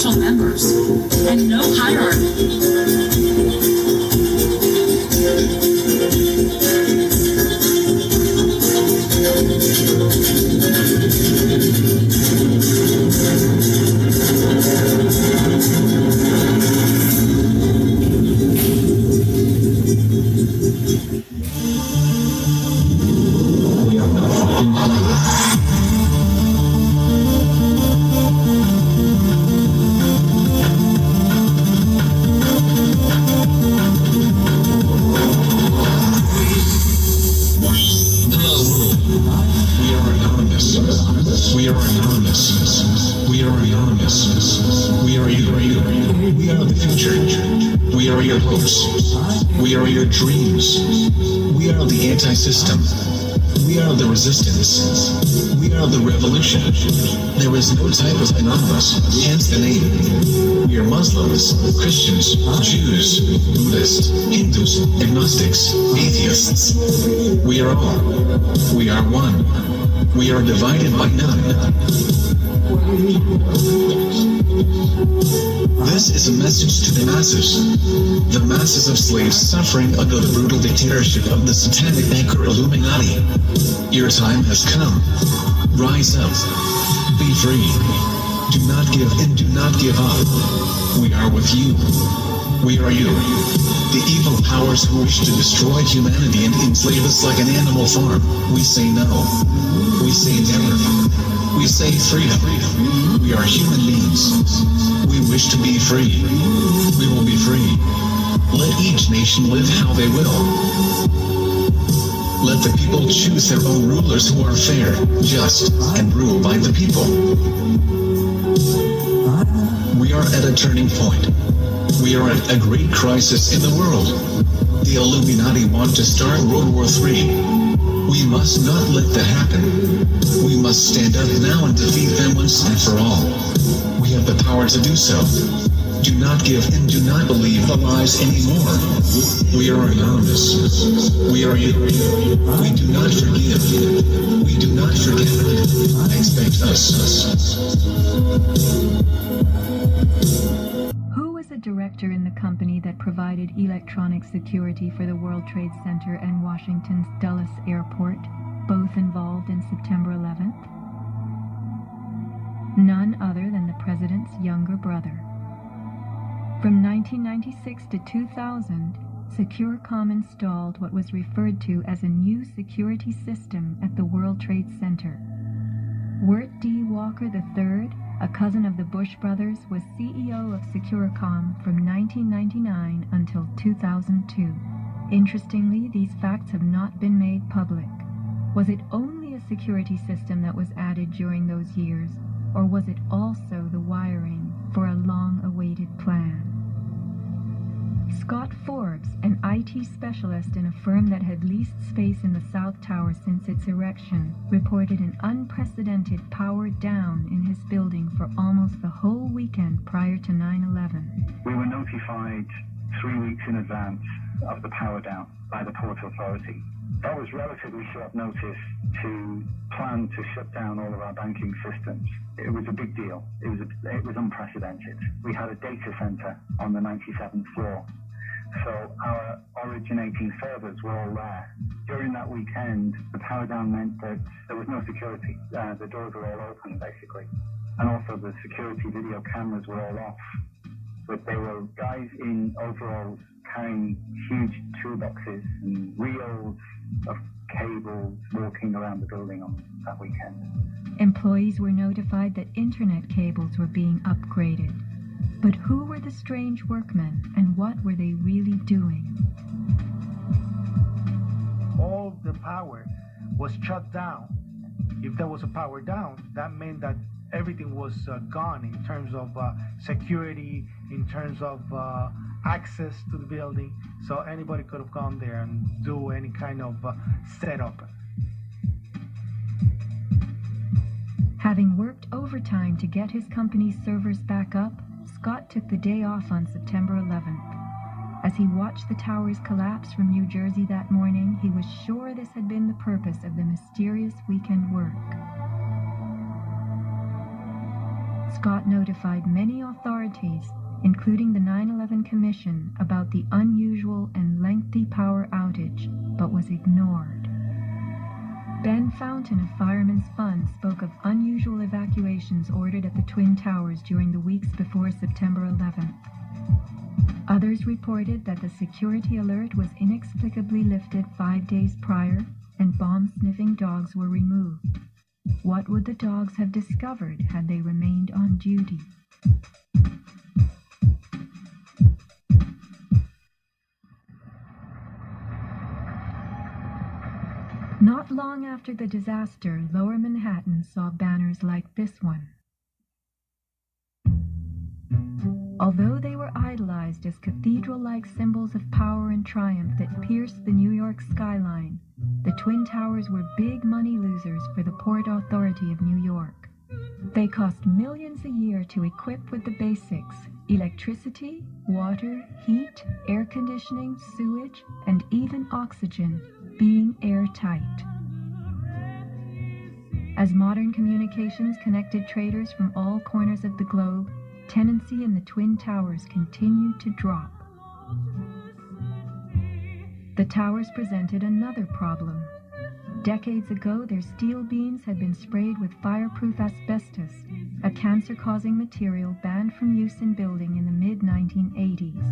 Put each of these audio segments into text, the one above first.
official members, and no hierarchy. We are anonymous. We are anonymous. We are you. We are the future. We are your hopes. We are your dreams. We are the anti-system. We are the resistance. We are the revolution. There is no type of anonymous, hence the name. We are Muslims, Christians, Jews, Buddhists, Hindus, agnostics, atheists. We are all. We are one. We are divided by none. This is a message to the masses. The masses of slaves suffering under the brutal dictatorship of the satanic anchor Illuminati. Your time has come. Rise up. Be free. Do not give in, do not give up. We are with you. We are you. The evil powers who wish to destroy humanity and enslave us like an animal farm. We say no. We say never. We say freedom. We are human beings. We wish to be free. We will be free. Let each nation live how they will. Let the people choose their own rulers who are fair, just, and rule by the people. We are at a turning point. We are at a great crisis in the world. The Illuminati want to start World War III. We must not let that happen. We must stand up now and defeat them once and for all. We have the power to do so. Do not give in, do not believe the lies anymore. We are anonymous. We are you. We do not forgive. We do not forget. Expect us. Who was a director in the company that provided electronic security for the World Trade Center and Washington's Dulles Airport, both involved in September 11th? None other than the president's younger brother. From 1996 to 2000, Securacom installed what was referred to as a new security system at the World Trade Center. Wirt D. Walker III, a cousin of the Bush brothers, was CEO of Securacom from 1999 until 2002. Interestingly, these facts have not been made public. Was it only a security system that was added during those years, or was it also the wiring for a long-awaited plan? Scott Forbes, an IT specialist in a firm that had leased space in the South Tower since its erection, reported an unprecedented power down in his building for almost the whole weekend prior to 9/11. We were notified 3 weeks in advance of the power down by the Port Authority. That was relatively short notice to plan to shut down all of our banking systems. It was a big deal. It was unprecedented. We had a data center on the 97th floor, so our originating servers were all there. During that weekend, the power down meant that there was no security. The doors were all open, basically. And also the security video cameras were all off. But there were guys in overalls carrying huge toolboxes and reels of cables walking around the building on that weekend. Employees were notified that internet cables were being upgraded. But who were the strange workmen, and what were they really doing? All the power was shut down. If there was a power down, that meant that everything was gone in terms of security, in terms of access to the building, so anybody could have gone there and do any kind of setup. Having worked overtime to get his company's servers back up, Scott took the day off on September 11th. As he watched the towers collapse from New Jersey that morning, he was sure this had been the purpose of the mysterious weekend work. Scott notified many authorities, including the 9/11 Commission, about the unusual and lengthy power outage, but was ignored. Ben Fountain of Fireman's Fund spoke of unusual evacuations ordered at the Twin Towers during the weeks before September 11th. Others reported that the security alert was inexplicably lifted 5 days prior and bomb-sniffing dogs were removed. What would the dogs have discovered had they remained on duty? Not long after the disaster, Lower Manhattan saw banners like this one. Although they were idolized as cathedral-like symbols of power and triumph that pierced the New York skyline, the Twin Towers were big money losers for the Port Authority of New York. They cost millions a year to equip with the basics: electricity, water, heat, air conditioning, sewage, and even oxygen, being airtight. As modern communications connected traders from all corners of the globe, tenancy in the Twin Towers continued to drop. The towers presented another problem. Decades ago, their steel beams had been sprayed with fireproof asbestos, a cancer-causing material banned from use in building in the mid-1980s.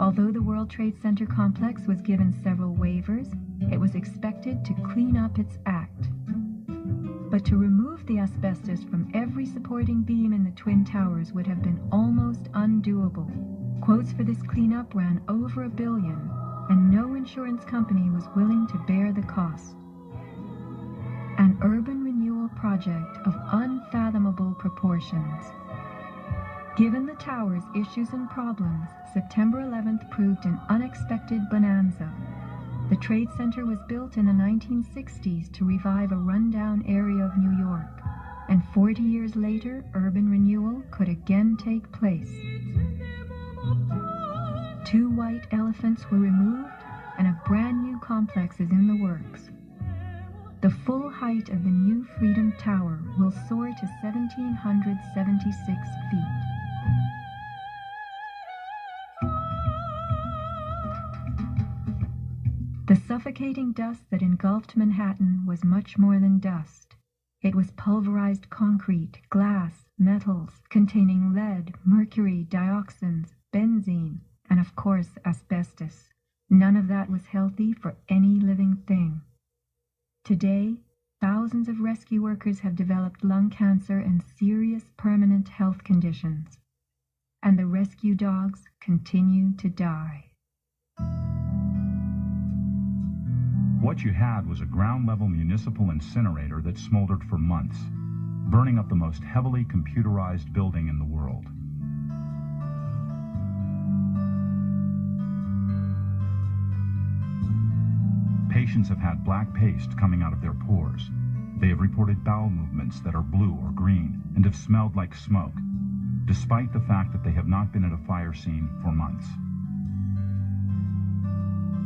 Although the World Trade Center complex was given several waivers, it was expected to clean up its act. But to remove the asbestos from every supporting beam in the Twin Towers would have been almost undoable. Quotes for this cleanup ran over $1 billion, and no insurance company was willing to bear the cost. An urban renewal project of unfathomable proportions. Given the tower's issues and problems, September 11th proved an unexpected bonanza. The Trade Center was built in the 1960s to revive a rundown area of New York, and 40 years later, urban renewal could again take place. 2 white elephants were removed, and a brand new complex is in the works. The full height of the new Freedom Tower will soar to 1,776 feet. The suffocating dust that engulfed Manhattan was much more than dust. It was pulverized concrete, glass, metals containing lead, mercury, dioxins, benzene, and of course asbestos. None of that was healthy for any living thing. Today, thousands of rescue workers have developed lung cancer and serious permanent health conditions. And the rescue dogs continue to die. What you had was a ground-level municipal incinerator that smoldered for months, burning up the most heavily computerized building in the world. Patients have had black paste coming out of their pores. They have reported bowel movements that are blue or green and have smelled like smoke, despite the fact that they have not been at a fire scene for months.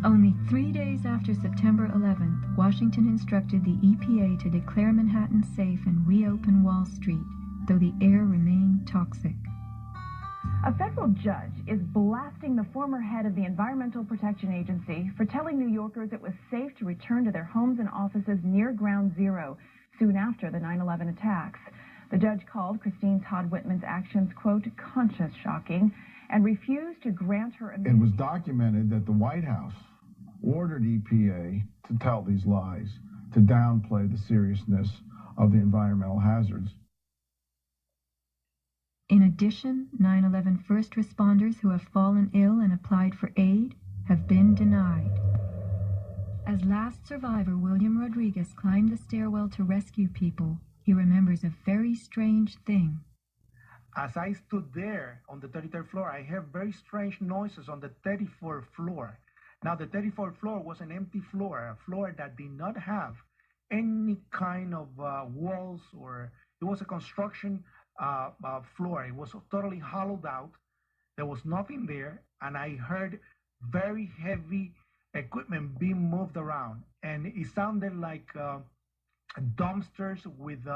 Only 3 days after September 11th, Washington instructed the EPA to declare Manhattan safe and reopen Wall Street, though the air remained toxic. A federal judge is blasting the former head of the Environmental Protection Agency for telling New Yorkers it was safe to return to their homes and offices near Ground Zero soon after the 9/11 attacks. The judge called Christine Todd Whitman's actions, quote, conscience shocking, and refused to grant her... It was documented that the White House ordered EPA to tell these lies, to downplay the seriousness of the environmental hazards. In addition, 9/11 first responders who have fallen ill and applied for aid have been denied. As last survivor William Rodriguez climbed the stairwell to rescue people, he remembers a very strange thing. As I stood there on the 33rd floor, I heard very strange noises on the 34th floor. Now, the 34th floor was an empty floor, a floor that did not have any kind of walls, or it was a construction floor. It was totally hollowed out. There was nothing there, and I heard very heavy equipment being moved around, and it sounded like dumpsters with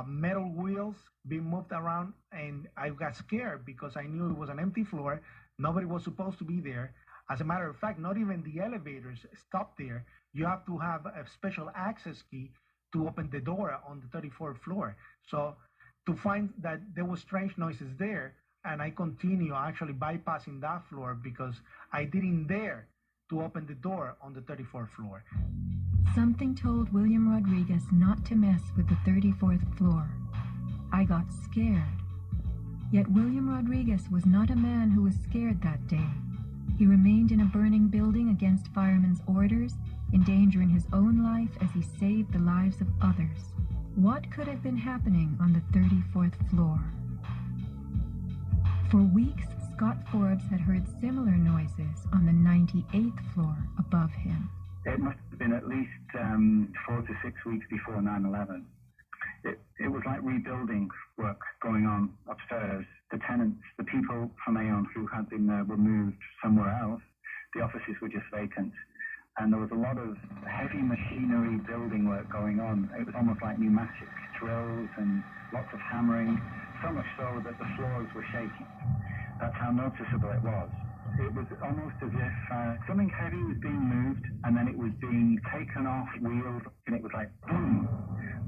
metal wheels being moved around, and I got scared because I knew it was an empty floor. Nobody was supposed to be there. As a matter of fact, not even the elevators stopped there. You have to have a special access key to open the door on the 34th floor. So to find that there was strange noises there, and I continue actually bypassing that floor because I didn't dare to open the door on the 34th floor. Something told William Rodriguez not to mess with the 34th floor. I got scared. Yet William Rodriguez was not a man who was scared that day. He remained in a burning building against firemen's orders, endangering his own life as he saved the lives of others. What could have been happening on the 34th floor? For weeks, Scott Forbes had heard similar noises on the 98th floor above him. It must have been at least 4 to 6 weeks before 9/11. It was like rebuilding work going on upstairs. The tenants, the people from Aon who had been removed somewhere else, the offices were just vacant. And there was a lot of heavy machinery building work going on. It was almost like pneumatic drills and lots of hammering, so much so that the floors were shaking. That's how noticeable it was. It was almost as if something heavy was being moved and then it was being taken off wheels, and it was like boom.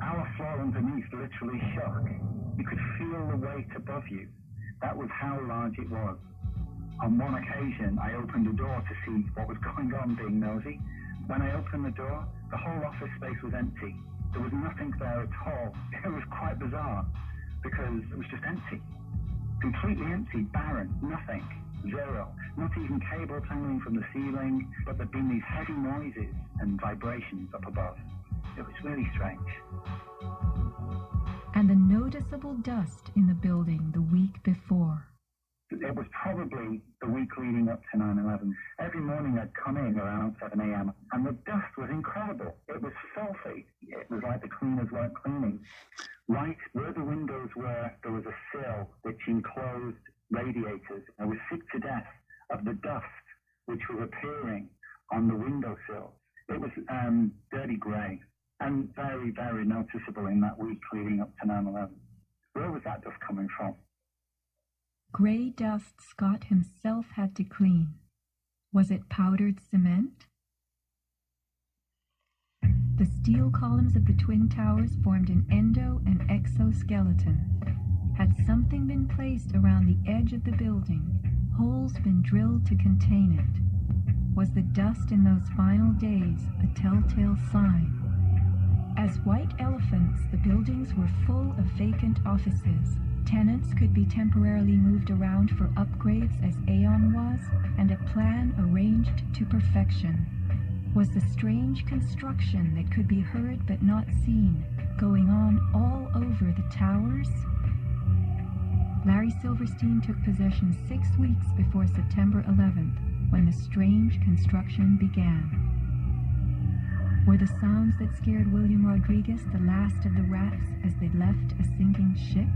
Our floor underneath literally shook. You could feel the weight above you. That was how large it was. On one occasion, I opened the door to see what was going on, being nosy. When I opened the door, the whole office space was empty. There was nothing there at all. It was quite bizarre because it was just empty. Completely empty, barren, nothing, zero. Not even cables hanging from the ceiling, but there'd been these heavy noises and vibrations up above. It was really strange. And the noticeable dust in the building the week before. It was probably the week leading up to 9/11. Every morning I'd come in around 7 a.m. and the dust was incredible. It was filthy. It was like the cleaners weren't cleaning. Right where the windows were, there was a sill which enclosed radiators. I was sick to death of the dust which was appearing on the windowsill. It was dirty grey and very, very noticeable in that week leading up to 9/11. Where was that dust coming from? Grey dust Scott himself had to clean. Was it powdered cement? The steel columns of the Twin Towers formed an endo and exoskeleton. Had something been placed around the edge of the building, holes been drilled to contain it? Was the dust in those final days a telltale sign? As white elephants, the buildings were full of vacant offices. Tenants could be temporarily moved around for upgrades as Aon was, and a plan arranged to perfection. Was the strange construction that could be heard but not seen going on all over the towers? Larry Silverstein took possession 6 weeks before September 11th, when the strange construction began. Were the sounds that scared William Rodriguez the last of the rats as they left a sinking ship?